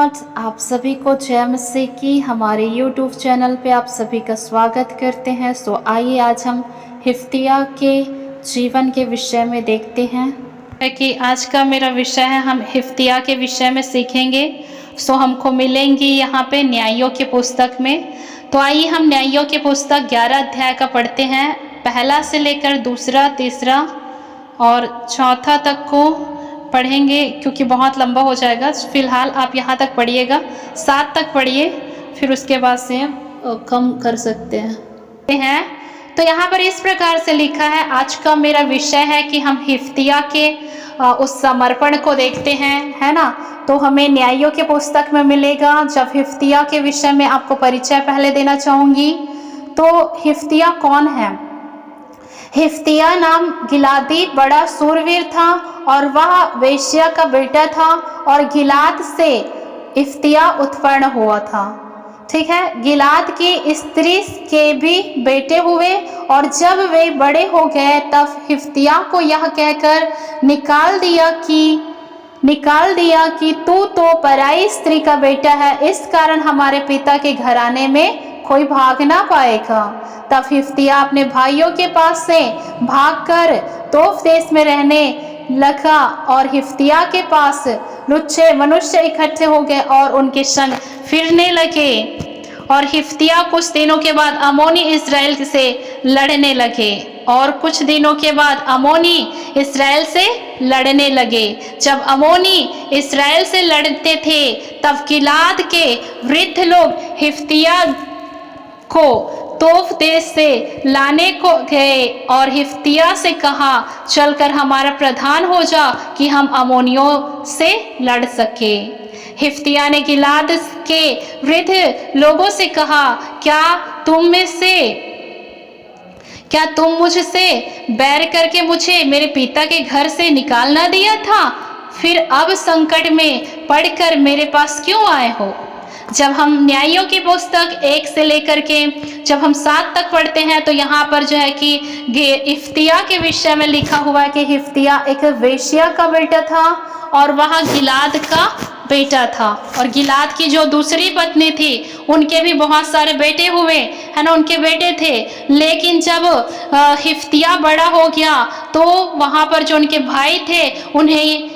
आज आप सभी को जय मसीह की हमारे यूट्यूब चैनल पे आप सभी का स्वागत करते हैं। आइए आज हम हिफ्तिया के जीवन के विषय में देखते हैं कि आज का मेरा विषय है, हम हिफ्तिया के विषय में सीखेंगे। हमको मिलेंगी यहाँ पे न्यायों की पुस्तक में। तो आइए हम न्यायों की पुस्तक 11 अध्याय का पढ़ते हैं, पहला से लेकर दूसरा, तीसरा और चौथा तक को पढ़ेंगे क्योंकि बहुत लंबा हो जाएगा। फिलहाल आप यहाँ तक पढ़िएगा, 7 तक पढ़िए, फिर उसके बाद से कम कर सकते हैं। तो यहाँ पर इस प्रकार से लिखा है, आज का मेरा विषय है कि हम हिफ्तिया के उस समर्पण को देखते हैं, है ना। तो हमें न्यायों के पुस्तक में मिलेगा। जब हिफ्तिया के विषय में आपको परिचय पहले देना चाहूँगी। तो हिफ्तिया कौन है? हिफ्तिया नाम गिलादी बड़ा सूरवीर था और वह वेश्या का बेटा था और गिलाद से हिफ्तिया उत्पन्न हुआ था। ठीक है, गिलाद की स्त्री के भी बेटे हुए और जब वे बड़े हो गए तब हिफ्तिया को यह कहकर निकाल दिया कि तू तो पराई स्त्री का बेटा है, इस कारण हमारे पिता के घराने में कोई भाग ना पाएगा। तब हिफ्तिया अपने भाइयों के पास से भागकर तोफ देश में रहने लगा और हिफ्तिया के पास लुच्चे मनुष्य इकट्ठे हो गए और उनके संग फिरने लगे। और हिफ्तिया कुछ दिनों के बाद अमोनी इस्राएल से लड़ने लगे और कुछ दिनों के बाद अमोनी इस्राएल से लड़ने लगे। जब अमोनी इस्राएल से लड़ते थे तब गिलाद के वृद्ध लोग हिफ्तिया को तोफ देश से लाने को गए और हिफ्तिया से कहा, चलकर हमारा प्रधान हो जा कि हम अमोनियों से लड़ सके। हिफ्तिया ने गिलाद के वृद्ध लोगों से कहा, क्या तुम मुझसे बैर करके मुझे मेरे पिता के घर से निकाल ना दिया था? फिर अब संकट में पड़कर मेरे पास क्यों आए हो? जब हम न्यायों की पुस्तक 1 से लेकर के जब हम 7 तक पढ़ते हैं तो यहाँ पर जो है कि हिफ्तिया के विषय में लिखा हुआ है कि हिफ्तिया एक वेश्या का बेटा था और वह गिलाद का बेटा था। और गिलाद की जो दूसरी पत्नी थी उनके भी बहुत सारे बेटे हुए, है ना, उनके बेटे थे। लेकिन जब हिफ्तिया बड़ा हो गया तो वहाँ पर जो उनके भाई थे उन्हें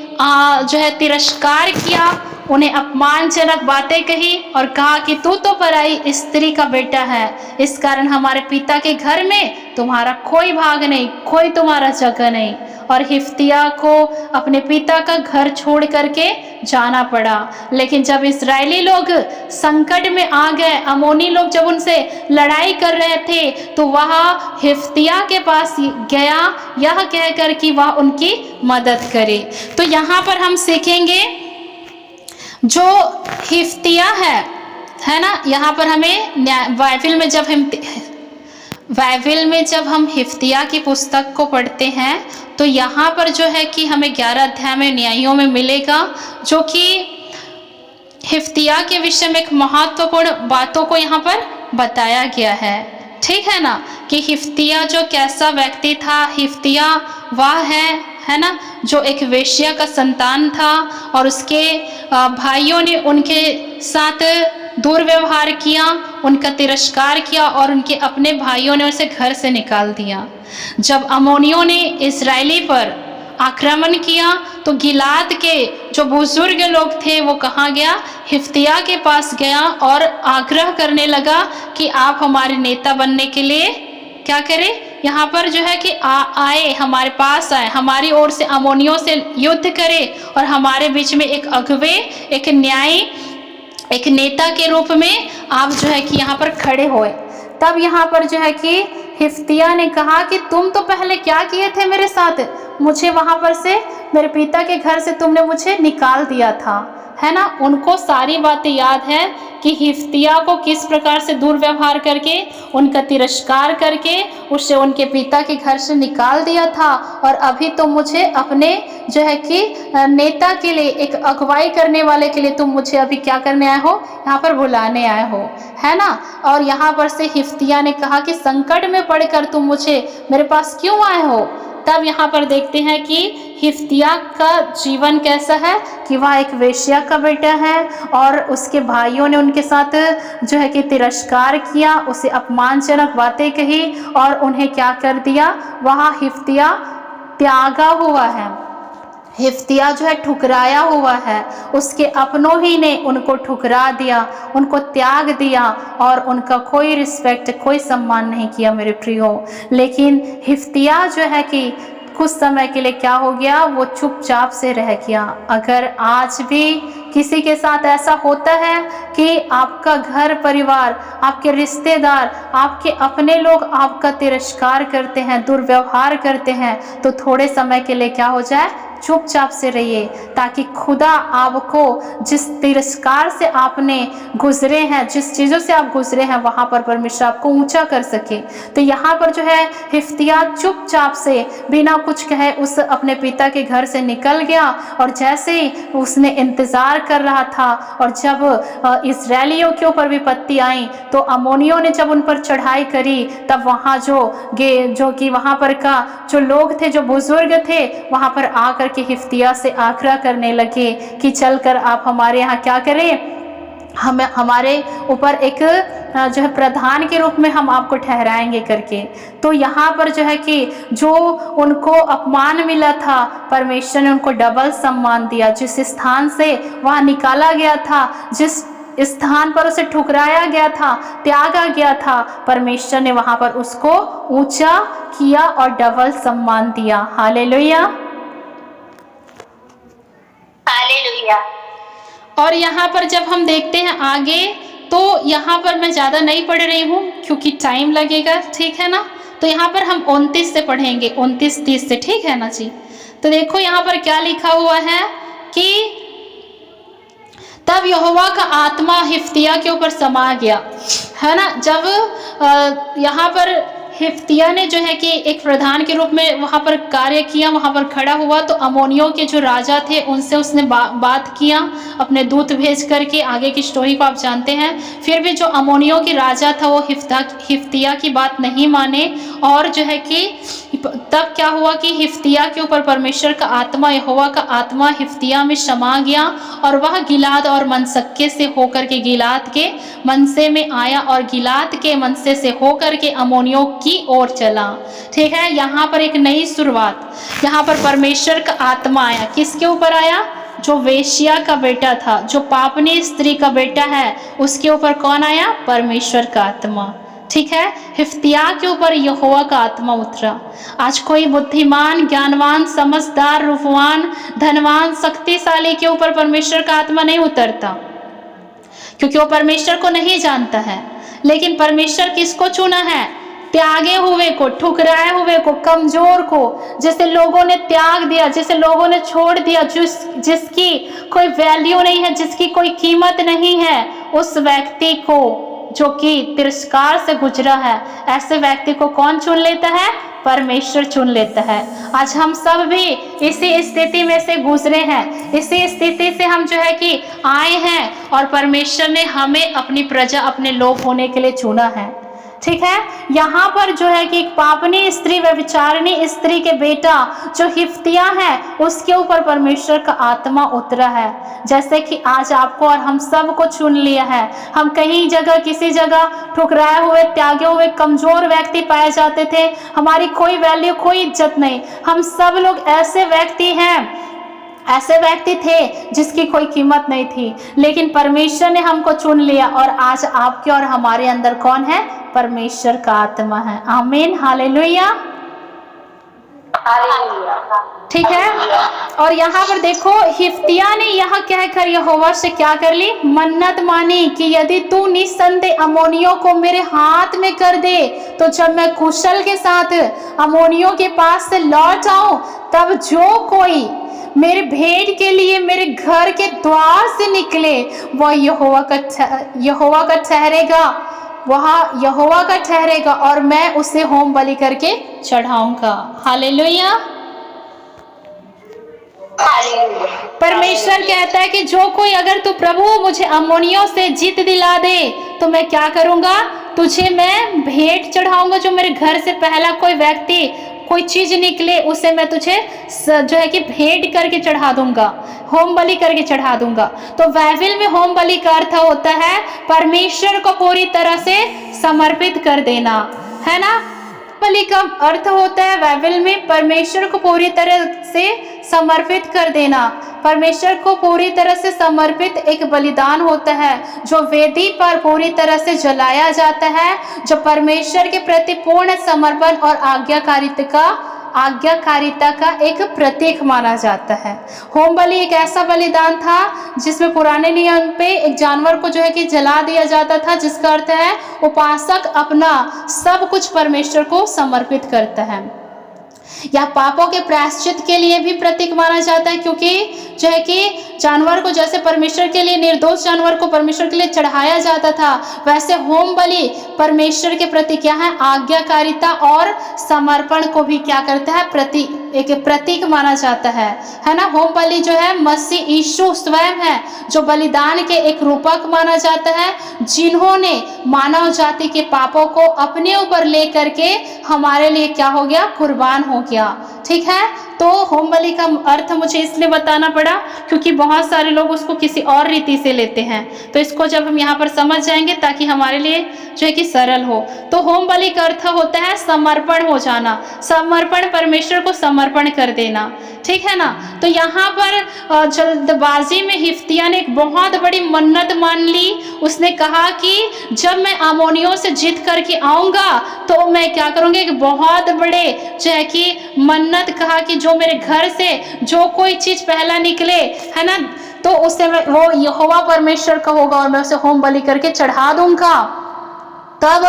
जो है तिरस्कार किया, उन्हें अपमानजनक बातें कही और कहा कि तू तो पराई स्त्री का बेटा है, इस कारण हमारे पिता के घर में तुम्हारा कोई भाग नहीं, कोई तुम्हारा जगह नहीं। और हिफ्तिया को अपने पिता का घर छोड़ करके जाना पड़ा। लेकिन जब इस्राएली लोग संकट में आ गए, अमोनी लोग जब उनसे लड़ाई कर रहे थे तो वह हिफ्तिया के पास गया यह कहकर कि वह उनकी मदद करे। तो यहाँ पर हम सीखेंगे जो हिफ्तिया है ना, यहाँ पर हमें बाइबिल में जब हम हिफ्तिया की पुस्तक को पढ़ते हैं तो यहाँ पर जो है कि हमें 11 अध्याय में न्यायों में मिलेगा जो कि हिफ्तिया के विषय में एक महत्वपूर्ण बातों को यहाँ पर बताया गया है। ठीक है ना, कि हिफ्तिया जो कैसा व्यक्ति था। हिफ्तिया वह है ना, जो एक वेश्या का संतान था और उसके भाइयों ने उनके साथ दुर्व्यवहार किया, उनका तिरस्कार किया और उनके अपने भाइयों ने उसे घर से निकाल दिया। जब अमोनियों ने इस्राएली पर आक्रमण किया तो गिलाद के जो बुजुर्ग लोग थे वो कहाँ गया? हिफ्तिया के पास गया और आग्रह करने लगा कि आप हमारे नेता बनने के लिए क्या करें, यहाँ पर जो है कि आए, हमारे पास आए, हमारी ओर से अमोनियों से युद्ध करे और हमारे बीच में एक अगुवे, एक न्यायी, एक नेता के रूप में आप जो है कि यहाँ पर खड़े होए। तब यहाँ पर जो है कि हिफ्तिया ने कहा कि तुम तो पहले क्या किए थे मेरे साथ, मुझे वहाँ पर से मेरे पिता के घर से तुमने मुझे निकाल दिया था, है ना। उनको सारी बातें याद है कि हिफ्तिया को किस प्रकार से दुर्व्यवहार करके, उनका तिरस्कार करके उसे उनके पिता के घर से निकाल दिया था और अभी तो मुझे अपने जो है कि नेता के लिए, एक अगुवाई करने वाले के लिए तुम मुझे अभी क्या करने आए हो, यहाँ पर बुलाने आए हो, है ना। और यहाँ पर से हिफ्तिया ने कहा कि संकट में पड़कर तुम मुझे मेरे पास क्यों आए हो, तब यहाँ पर देखते हैं कि हिफ्तिया का जीवन कैसा है कि वह एक वेश्या का बेटा है और उसके भाइयों ने उनके साथ जो है कि तिरस्कार किया, उसे अपमानजनक बातें कही और उन्हें क्या कर दिया, वहाँ हिफ्तिया त्यागा हुआ है, हिफ्तिया जो है ठुकराया हुआ है, उसके अपनों ही ने उनको ठुकरा दिया, उनको त्याग दिया और उनका कोई रिस्पेक्ट, कोई सम्मान नहीं किया मेरे प्रियो। लेकिन हिफ्तिया जो है कि कुछ समय के लिए क्या हो गया, वो चुपचाप से रह गया। अगर आज भी किसी के साथ ऐसा होता है कि आपका घर परिवार, आपके रिश्तेदार, आपके अपने लोग आपका तिरस्कार करते हैं, दुर्व्यवहार करते हैं, तो थोड़े समय के लिए क्या हो जाए, चुपचाप से रहिए, ताकि खुदा आपको जिस तिरस्कार से आपने गुजरे हैं, जिस चीज़ों से आप गुजरे हैं, वहाँ पर परमेश्वर आपको ऊंचा कर सके। तो यहाँ पर जो है हिफ्तिया चुपचाप से बिना कुछ कहे उस अपने पिता के घर से निकल गया और जैसे ही उसने इंतज़ार कर रहा था और जब इजरायलियों के ऊपर विपत्ति आई तो अमोनियों ने जब उन पर चढ़ाई करी, तब वहाँ जो कि वहाँ पर का जो लोग थे, जो बुजुर्ग थे, वहाँ पर आकर के हिफ्तिया से आग्रह करने लगे कि चलकर आप हमारे यहाँ क्या करें, हमारे ऊपर एक जो है प्रधान के रूप में हम आपको ठहराएंगे करके। तो यहाँ पर जो है कि जो उनको अपमान मिला था, परमेश्वर ने उनको डबल सम्मान दिया। जिस स्थान से वहाँ निकाला गया था, जिस स्थान पर उसे ठुकराया गया था, त्यागा गया था, परमेश्वर ने वहाँ पर उसको ऊंचा किया और डबल सम्मान दिया। Hallelujah, hallelujah. और यहाँ पर जब हम देखते हैं आगे, तो यहाँ पर मैं ज़्यादा नहीं पढ़ रही हूँ क्योंकि टाइम लगेगा, ठीक है ना। तो यहाँ पर हम 29 से पढ़ेंगे, 29-30 से, ठीक है ना जी। तो देखो यहाँ पर क्या लिखा हुआ है कि तब यहोवा का आत्मा हिफ्तिया के ऊपर समा गया, है ना। जब यहाँ पर हिफ्तिया ने जो है कि एक प्रधान के रूप में वहाँ पर कार्य किया, वहाँ पर खड़ा हुआ, तो अमोनियों के जो राजा थे उनसे उसने बात किया, अपने दूत भेज करके। आगे की स्टोरी को आप जानते हैं। फिर भी जो अमोनियों के राजा था वो हिफ्तिया की बात नहीं माने और जो है कि तब क्या हुआ कि हिफ्तिया के ऊपर परमेश्वर का आत्मा, यहोवा का आत्मा हिफ्तिया में समा गया और वह गिलाद और मनसक्के से होकर के गिलाद के मनसे में आया और गिलाद के मनसे से होकर के अमोनियों की ओर चला, ठीक है। यहाँ पर एक नई शुरुआत, यहाँ पर परमेश्वर का आत्मा आया। किसके ऊपर आया? जो वेश्या का बेटा था, जो पापनी स्त्री का बेटा है, उसके ऊपर कौन आया? परमेश्वर का आत्मा, ठीक है। हिफ्तिया के ऊपर यहोवा का आत्मा उतरा। आज कोई बुद्धिमान, ज्ञानवान, समझदार, रूपवान, धनवान, शक्तिशाली के ऊपर परमेश्वर का आत्मा नहीं उतरता, क्योंकि वो परमेश्वर को नहीं जानता है। लेकिन परमेश्वर किसको चुना है? त्यागे हुए को, ठुकराए हुए को, कमजोर को, जिसे लोगों ने त्याग दिया, जिसे लोगों ने छोड़ दिया, जिसकी कोई वैल्यू नहीं है, जिसकी कोई कीमत नहीं है, उस व्यक्ति को जो कि तिरस्कार से गुजरा है, ऐसे व्यक्ति को कौन चुन लेता है? परमेश्वर चुन लेता है। आज हम सब भी इसी स्थिति में से गुजरे हैं, इसी स्थिति से हम जो है कि आए हैं और परमेश्वर ने हमें अपनी प्रजा, अपने लोग होने के लिए चुना है, ठीक है। यहाँ पर जो है कि एक पापनी स्त्री, व्यभिचारिणी स्त्री के बेटा जो हिफ्तिया है, उसके ऊपर परमेश्वर का आत्मा उतरा है, जैसे कि आज आपको और हम सब को चुन लिया है। हम कहीं जगह, किसी जगह ठुकराए हुए, त्यागे हुए, कमजोर व्यक्ति पाए जाते थे, हमारी कोई वैल्यू, कोई इज्जत नहीं। हम सब लोग ऐसे व्यक्ति हैं, ऐसे व्यक्ति थे जिसकी कोई कीमत नहीं थी, लेकिन परमेश्वर ने हमको चुन लिया और आज आपके और हमारे अंदर कौन है? परमेश्वर का आत्मा है। आमीन, हालेलुया, ठीक है। और यहाँ पर देखो, हिफ्तिया ने यहाँ कहकर यहोवा से क्या कर ली? मन्नत मानी कि यदि तू निस्संदेह अमोनियों को मेरे हाथ में कर दे, तो जब मैं कुशल के साथ अमोनियों के पास से लौट आऊं, तब जो कोई मेरे भेंट के लिए मेरे घर के द्वार से निकले, वह यहोवा का ठहरेगा, वह यहोवा का ठहरेगा और मैं उसे होम बलि करके चढ़ाऊंगा। हालेलुया। परमेश्वर कहता है कि जो कोई, अगर तू प्रभु मुझे अमोनियों से जीत दिला दे, तो मैं क्या करूंगा? तुझे मैं भेंट चढ़ाऊंगा। जो मेरे घर से पहला कोई व्यक्ति, कोई चीज निकले उसे मैं तुझे जो है कि भेंट करके चढ़ा दूंगा, होम बलि करके चढ़ा दूंगा। तो बाइबल में होम बलि का अर्थ होता है परमेश्वर को पूरी तरह से समर्पित कर देना, है ना। बलि का अर्थ होता है बाइबल में परमेश्वर को पूरी तरह से समर्पित कर देना। परमेश्वर को पूरी तरह से समर्पित एक बलिदान होता है जो वेदी पर पूरी तरह से जलाया जाता है, जो परमेश्वर के प्रति पूर्ण समर्पण और आज्ञाकारिता का एक प्रतीक माना जाता है। होम बलि एक ऐसा बलिदान था जिसमें पुराने नियम पे एक जानवर को जो है कि जला दिया जाता था, जिसका अर्थ है उपासक अपना सब कुछ परमेश्वर को समर्पित करता है। या पापों के प्रायश्चित के लिए भी प्रतीक माना जाता है, क्योंकि जो है कि जानवर को जैसे परमेश्वर के लिए, निर्दोष जानवर को परमेश्वर के लिए चढ़ाया जाता था, वैसे होम बलि परमेश्वर के प्रति क्या है, आज्ञाकारिता और समर्पण को भी क्या करता है, एक प्रतीक माना जाता है ना। होम बलि जो है मसीह यीशु स्वयं है जो बलिदान के एक रूपक माना जाता है, जिन्होंने मानव जाति के पापों को अपने ऊपर ले करके हमारे लिए क्या हो गया, कुर्बान हो गया। ठीक है, तो होम बलि का अर्थ मुझे इसलिए बताना पड़ा क्योंकि बहुत सारे लोग उसको किसी और रीति से लेते हैं, तो इसको जब हम यहाँ पर समझ जाएंगे ताकि हमारे लिए जो है कि सरल हो। तो होम बलि का अर्थ होता है समर्पण हो जाना, समर्पण, परमेश्वर को समर्पण कर देना। ठीक है ना। तो यहाँ पर जल्दबाजी में हिफ्तिया ने एक बहुत बड़ी मन्नत मान ली। उसने कहा कि जब मैं अमोनियों से जीत करके आऊँगा तो मैं क्या करूँगी, एक बहुत बड़े जो है कि मन्नत कहा कि जो मेरे घर से जो कोई चीज़ पहला निकले, है ना, तो उससे वो यहोवा परमेश्वर का होगा और मैं उसे होम बलि करके चढ़ा दूंगा। तब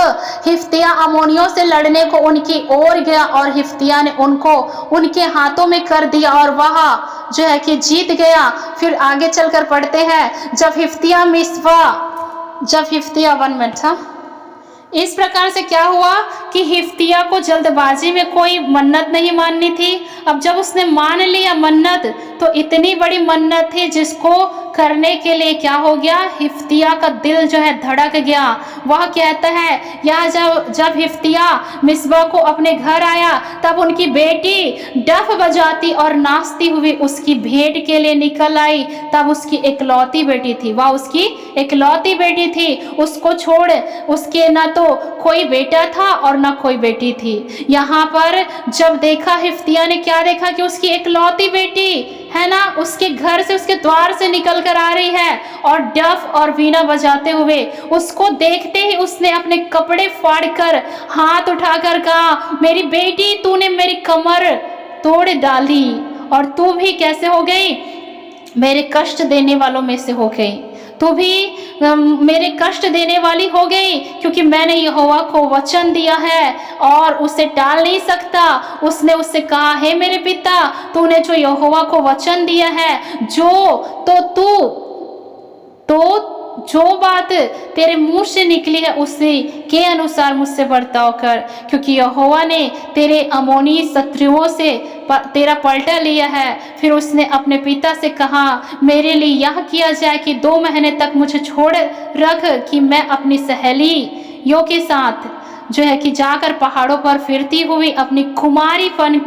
हिफ्तिया अमोनियों से लड़ने को उनकी ओर गया और हिफ्तिया ने उनको उनके हाथों में कर दिया और वह जो है कि जीत गया। फिर आगे चलकर पढ़ते हैं, जब हिफ्तिया 1 मिनट था। इस प्रकार से क्या हुआ कि हिफ्तिया को जल्दबाजी में कोई मन्नत नहीं माननी थी। अब जब उसने मान लिया मन्नत, तो इतनी बड़ी मन्नत थी जिसको करने के लिए क्या हो गया, हिफ्तिया का दिल जो है धड़क गया। वह कहता है, यह जब हिफ्तिया मिस्बा को अपने घर आया तब उनकी बेटी डफ बजाती और नाचती हुई उसकी भेंट के लिए निकल आई। तब उसकी इकलौती बेटी थी, वह उसकी इकलौती बेटी थी, उसको छोड़ उसके ना तो कोई बेटा था और ना कोई बेटी थी। यहाँ पर जब देखा हिफ्तिया ने, क्या देखा कि उसकी इकलौती बेटी है ना, उसके घर से, उसके द्वार से निकल कर आ रही है और डफ और वीणा बजाते हुए। उसको देखते ही उसने अपने कपड़े फाड़कर हाथ उठाकर कहा, मेरी बेटी, तूने मेरी कमर तोड़ डाली और तू भी कैसे हो गई, मेरे कष्ट देने वालों में से हो गई। तू भी मेरे कष्ट देने वाली हो गई, क्योंकि मैंने यहोवा को वचन दिया है और उसे टाल नहीं सकता। उसने उससे कहा, हे मेरे पिता, तूने जो यहोवा को वचन दिया है, जो बात तेरे मुंह से निकली है उसी के अनुसार मुझसे बर्ताव कर, क्योंकि यहोवा ने तेरे अमोनी शत्रुओं से तेरा पलटा लिया है। फिर उसने अपने पिता से कहा, मेरे लिए यह किया जाए कि 2 महीने तक मुझे छोड़ रख कि मैं अपनी सहेलियों के साथ जो है कि जाकर पहाड़ों पर फिरती हुई अपनी कुमारीपन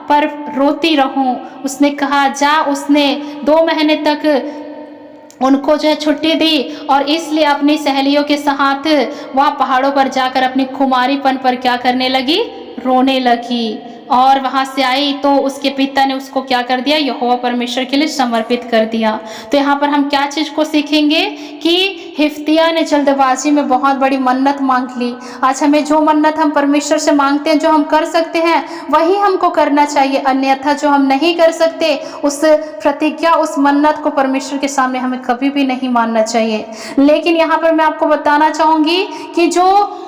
पर रोती रहूं। उसने कहा, जा। उसने 2 महीने तक उनको जो है छुट्टी दी और इसलिए अपनी सहेलियों के साथ वह पहाड़ों पर जाकर अपनी कुमारीपन पर क्या करने लगी, रोने लगी। और वहाँ से आई तो उसके पिता ने उसको क्या कर दिया, यहोवा परमेश्वर के लिए समर्पित कर दिया। तो यहाँ पर हम क्या चीज़ को सीखेंगे कि हिफ्तिया ने जल्दबाजी में बहुत बड़ी मन्नत मांग ली। आज हमें जो मन्नत हम परमेश्वर से मांगते हैं, जो हम कर सकते हैं, वही हमको करना चाहिए। अन्यथा जो हम नहीं कर सकते, उस प्रतिज्ञा, उस मन्नत को परमेश्वर के सामने हमें कभी भी नहीं मानना चाहिए। लेकिन यहाँ पर मैं आपको बताना चाहूँगी कि जो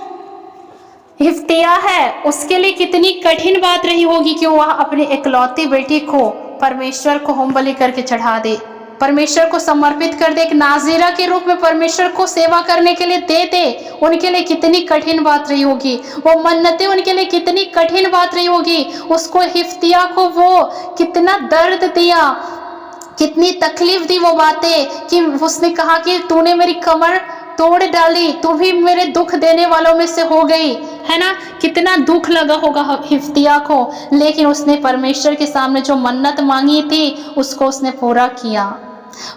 हिफ्तिया है उसके लिए कितनी कठिन बात रही होगी कि वह अपनी इकलौती बेटी को परमेश्वर को होम बलि करके चढ़ा दे, परमेश्वर को समर्पित कर दे, एक नाजीरा के रूप में परमेश्वर को सेवा करने के लिए दे दे। उनके लिए कितनी कठिन बात रही होगी, वो मन्नतें उनके लिए कितनी कठिन बात रही होगी। उसको, हिफ्तिया को वो कितना दर्द दिया, कितनी तकलीफ दी वो बातें कि उसने कहा कि तूने मेरी कमर तोड़ डाली, तू भी मेरे दुख देने वालों में से हो गई, है ना। कितना दुख लगा होगा हिफ्तिया को, लेकिन उसने परमेश्वर के सामने जो मन्नत मांगी थी उसको उसने पूरा किया।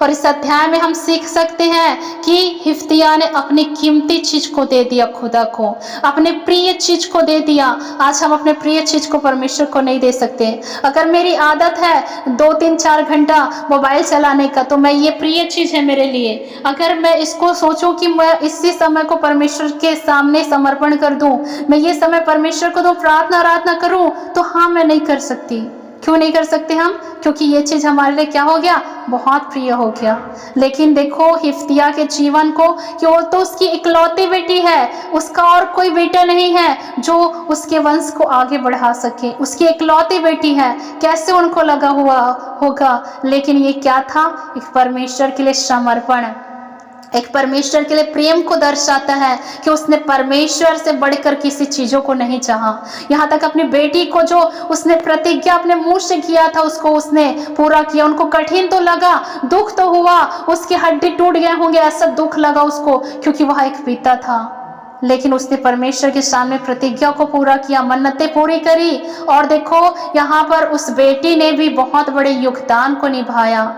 और इस अध्याय में हम सीख सकते हैं कि हिफ्तिया ने अपनी कीमती चीज को दे दिया, खुदा को, अपने प्रिय चीज को दे दिया। आज हम अपने प्रिय चीज को परमेश्वर को नहीं दे सकते। अगर मेरी आदत है 2-3-4 घंटा मोबाइल चलाने का, तो मैं ये प्रिय चीज है मेरे लिए, अगर मैं इसको सोचूं कि मैं इसी समय को परमेश्वर के सामने समर्पण कर दूं, मैं ये समय परमेश्वर को तो प्रार्थना आराधना करूं, तो हाँ, मैं नहीं कर सकती। क्यों नहीं कर सकते हम? क्योंकि ये चीज हमारे लिए क्या हो गया, बहुत प्रिय हो गया। लेकिन देखो हिफ्तिया के जीवन को, कि वो तो उसकी इकलौती बेटी है, उसका और कोई बेटा नहीं है जो उसके वंश को आगे बढ़ा सके, उसकी इकलौती बेटी है। कैसे उनको लगा हुआ होगा, लेकिन ये क्या था, एक परमेश्वर के लिए समर्पण, एक परमेश्वर के लिए प्रेम को दर्शाता है कि उसने परमेश्वर से बढ़कर किसी चीजों को नहीं चाहा। यहाँ तक अपनी बेटी को जो उसने प्रतिज्ञा अपने मुंह से किया था, उसको उसने पूरा किया। उनको कठिन तो लगा, दुख तो हुआ, उसके हड्डी टूट गए होंगे, ऐसा दुख लगा उसको, क्योंकि वह एक पिता था। लेकिन उसने परमेश्वर के सामने प्रतिज्ञा को पूरा किया, मन्नतें पूरी करी। और देखो यहाँ पर उस बेटी ने भी बहुत बड़े योगदान को निभाया,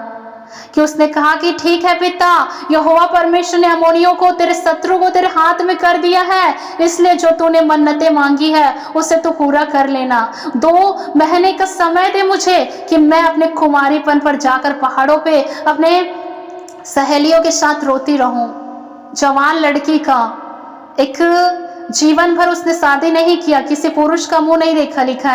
कि उसने कहा कि ठीक है पिता, यहोवा परमेश्वर ने अम्मोनियों को, तेरे शत्रु को तेरे हाथ में कर दिया है, इसलिए जो तूने मन्नतें मांगी है उसे तू पूरा कर लेना। 2 महीने का समय दे मुझे कि मैं अपने कुमारीपन पर जाकर पहाड़ों पे अपने सहेलियों के साथ रोती रहूं। जवान लड़की का एक जीवन भर उसने शादी नहीं किया, किसी पुरुष का मुंह नहीं देखा, लिखा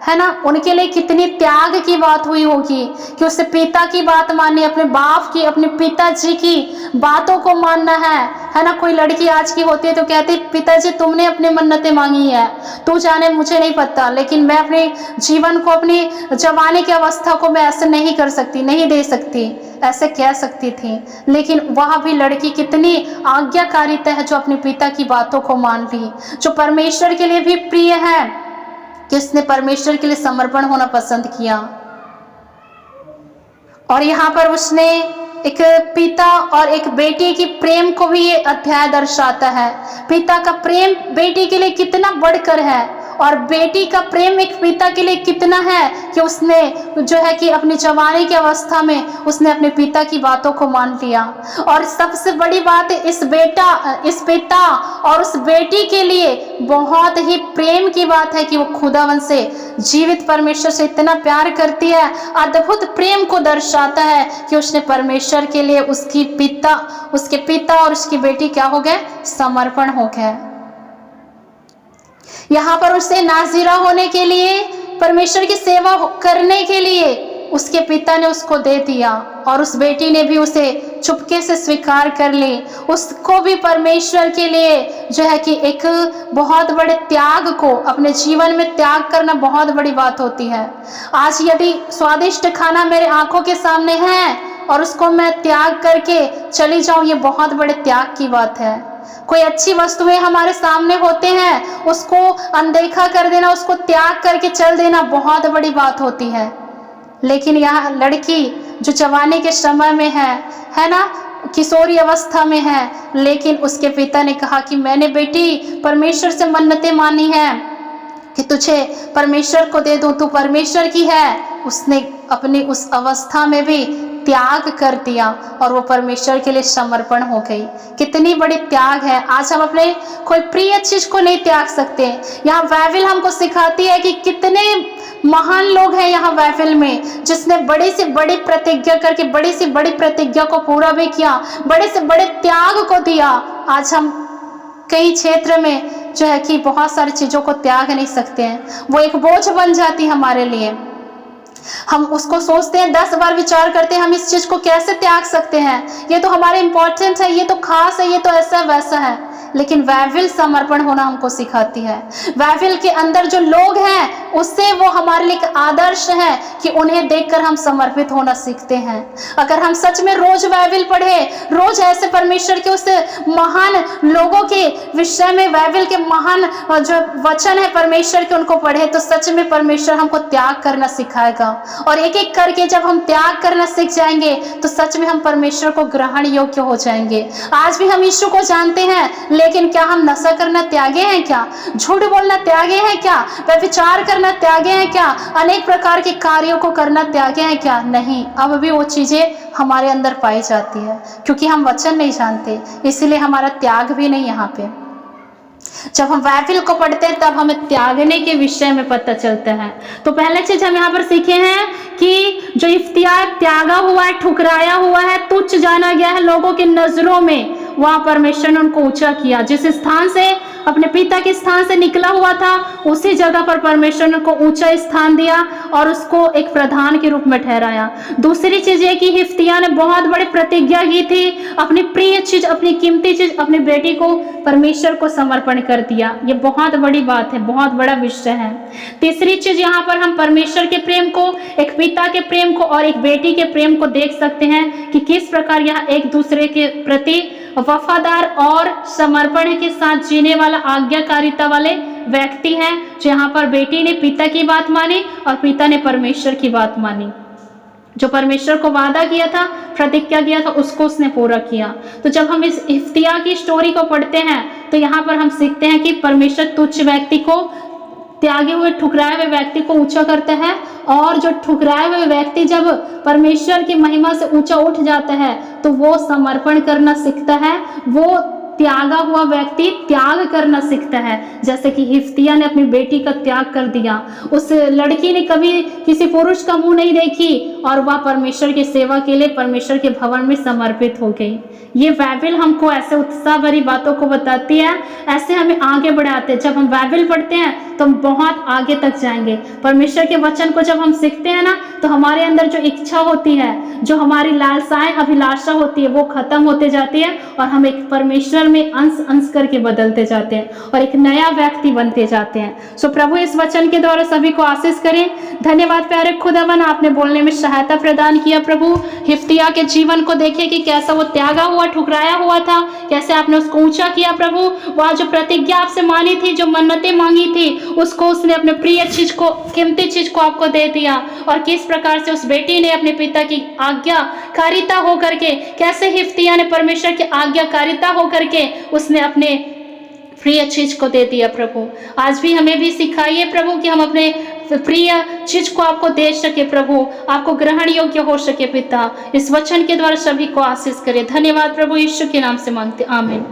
है ना। उनके लिए कितनी त्याग की बात हुई होगी कि उसे पिता की बात माननी, अपने बाप की, अपने पिताजी की बातों को मानना है ना। कोई लड़की आज की होती है तो कहती, पिताजी तुमने अपनी मन्नतें मांगी है, तू जाने, मुझे नहीं पता, लेकिन मैं अपने जीवन को, अपनी जवानी की अवस्था को मैं ऐसे नहीं कर सकती, नहीं दे सकती, ऐसे कह सकती थी। लेकिन वह भी लड़की कितनी आज्ञाकारिता है जो अपने पिता की बातों को मान ली, जो परमेश्वर के लिए भी प्रिय है, कि उसने परमेश्वर के लिए समर्पण होना पसंद किया। और यहाँ पर उसने एक पिता और एक बेटी की प्रेम को भी ये अध्याय दर्शाता है। पिता का प्रेम बेटी के लिए कितना बढ़कर है, और बेटी का प्रेम एक पिता के लिए कितना है कि उसने जो है कि अपनी जवानी की अवस्था में उसने अपने पिता की बातों को मान लिया। और सबसे बड़ी बात है, इस पिता और उस बेटी के लिए बहुत ही प्रेम की बात है कि वो खुदावन से, जीवित परमेश्वर से इतना प्यार करती है। अद्भुत प्रेम को दर्शाता है कि उसने परमेश्वर के लिए उसके पिता और उसकी बेटी क्या हो गए, समर्पण हो गए। यहाँ पर उसे नाज़ीरा होने के लिए, परमेश्वर की सेवा करने के लिए उसके पिता ने उसको दे दिया, और उस बेटी ने भी उसे चुपके से स्वीकार कर ली। उसको भी परमेश्वर के लिए जो है कि एक बहुत बड़े त्याग को, अपने जीवन में त्याग करना बहुत बड़ी बात होती है। आज यदि स्वादिष्ट खाना मेरे आंखों के सामने है और उसको मैं त्याग करके चली जाऊं, ये बहुत बड़े त्याग की बात है। कोई अच्छी वस्तुएं हमारे सामने होते हैं, उसको अनदेखा कर देना, उसको त्याग करके चल देना बहुत बड़ी बात होती है। लेकिन यहाँ लड़की जो जवानी के समय में है ना, किशोरी अवस्था में है, लेकिन उसके पिता ने कहा कि मैंने बेटी परमेश्वर से मन्नतें मानी है कि तुझे परमेश्वर को दे दूं, तू परमेश्वर की है। उसने अपनी उस अवस्था में भी त्याग कर दिया और वो परमेश्वर के लिए समर्पण हो गई। कितनी बड़ी त्याग है। आज हम अपने कोई प्रिय चीज को नहीं त्याग सकते। यहाँ बाइबल हमको सिखाती है कि कितने महान लोग हैं यहाँ बाइबल में, जिसने बड़ी से बड़ी प्रतिज्ञा करके बड़ी से बड़ी प्रतिज्ञा को पूरा भी किया, बड़े से बड़े त्याग को दिया। आज हम कई क्षेत्र में जो है कि बहुत सारी चीजों को त्याग नहीं सकते हैं, वो एक बोझ बन जाती हमारे लिए। हम उसको सोचते हैं, 10 बार विचार करते हैं हम इस चीज को कैसे त्याग सकते हैं, ये तो हमारे इम्पोर्टेंट है, ये तो खास है, ये तो ऐसा वैसा है। लेकिन बाइबल समर्पण होना हमको सिखाती है। बाइबल के अंदर जो लोग हैं उससे वो हमारे लिए एक आदर्श है कि उन्हें देखकर हम समर्पित होना सीखते हैं। अगर हम सच में रोज बाइबल पढ़े, रोज ऐसे परमेश्वर के उस महान लोगों के विषय में, बाइबल के महान जो वचन है परमेश्वर के, उनको पढ़े, तो सच में परमेश्वर हमको त्याग करना सिखाएगा। और एक एक करके जब हम त्याग करना सीख जाएंगे तो सच में हम परमेश्वर को ग्रहण योग्य हो जाएंगे। आज भी हम यीशु को जानते हैं, लेकिन क्या हम नशा करना त्यागे हैं? क्या झूठ बोलना त्यागे हैं? क्या व्यभिचार करना त्यागे हैं? क्या अनेक प्रकार के कार्यों को करना त्यागे हैं? क्या नहीं, अब भी वो चीजें हमारे अंदर पाई जाती है, क्योंकि हम वचन नहीं जानते, इसलिए हमारा त्याग भी नहीं। यहाँ पे जब हम बाइबल को पढ़ते हैं तब हमें त्यागने के विषय में पता चलता है। तो पहले चीज हम यहाँ पर सीखे हैं कि जो हिफ्तिया त्यागा हुआ है, ठुकराया हुआ है, तुच्छ जाना गया है लोगों की नजरों में, वहां परमेश्वर ने उनको ऊंचा किया। जिस स्थान से, अपने पिता के स्थान से निकला हुआ था, उसी जगह पर परमेश्वर ने उनको ऊंचा स्थान दिया और उसको एक प्रधान के रूप में ठहराया। दूसरी चीज ये कि हिफ्तिया ने बहुत बड़ी प्रतिज्ञा की थी, अपनी प्रिय चीज, अपनी कीमती चीज, अपनी बेटी को परमेश्वर को समर्पण कर दिया। ये बहुत बड़ी बात है, बहुत बड़ा विषय है। तीसरी चीज यहाँ पर हम परमेश्वर के प्रेम को, एक पिता के प्रेम को और एक बेटी के प्रेम को देख सकते हैं कि किस प्रकार यह एक दूसरे के प्रति वफादार और समर्पण के साथ जीने वाला आज्ञाकारिता वाले व्यक्ति हैं। जो यहाँ पर बेटी ने पिता की बात मानी और पिता ने परमेश्वर की बात मानी। जो परमेश्वर को वादा किया था, प्रतिज्ञा किया था, उसको उसने पूरा किया। तो जब हम इस हिफ्तिया की स्टोरी को पढ़ते हैं तो यहाँ पर हम सीखते हैं कि परमेश्वर तुच्छ व्यक्ति को, त्यागे हुए, ठुकराए हुए व्यक्ति को ऊंचा करता है, और जो ठुकराए हुए व्यक्ति जब परमेश्वर की महिमा से ऊंचा उठ जाता है तो वो समर्पण करना सीखता है, वो त्यागा हुआ व्यक्ति त्याग करना सीखता है। जैसे कि हिफ्तिया ने अपनी बेटी का त्याग कर दिया। उस लड़की ने कभी किसी पुरुष का मुंह नहीं देखी और वह परमेश्वर की सेवा के लिए परमेश्वर के भवन में समर्पित हो गई। ये बाइबल हमको ऐसे उत्साह भरी बातों को बताती है, ऐसे हमें आगे बढ़ाते हैं। जब हम बाइबल पढ़ते हैं तो हम बहुत आगे तक जाएंगे। परमेश्वर के वचन को जब हम सीखते हैं ना, तो हमारे अंदर जो इच्छा होती है, जो हमारी लालसाएं, अभिलाषा होती है, वो खत्म होते जाती है और हम एक परमेश्वर में अंश अंश करके बदलते जाते हैं और एक नया व्यक्ति बनते जाते हैं। सो प्रभु इस वचन के द्वारा सभी को आशीष करें। धन्यवाद प्यारे खुदावन, आपने बोलने में सहायता प्रदान किया। प्रभु हिफ्तिया के जीवन को देखिए कि कैसा वो त्यागा हुआ, ठुकराया हुआ था, कैसे आपने उसको ऊंचा किया। प्रभु वह जो प्रतिज्ञा आपसे मानी थी, जो मन्नतें मांगी थी, उसको उसने अपने प्रिय चीज को, कीमती चीज को आपको दे दिया। और किस प्रकार से उस बेटी ने अपने पिता की आज्ञाकारिता होकर के, कैसे हिफ्तिया ने परमेश्वर की आज्ञाकारिता होकर के उसने अपने प्रिय चीज को दे दिया। प्रभु आज भी हमें भी सिखाइए प्रभु कि हम अपने प्रिय चीज को आपको दे सके, प्रभु आपको ग्रहण योग्य हो सके। पिता इस वचन के द्वारा सभी को आशीष करे। धन्यवाद प्रभु, यीशु के नाम से मांगते, आमीन।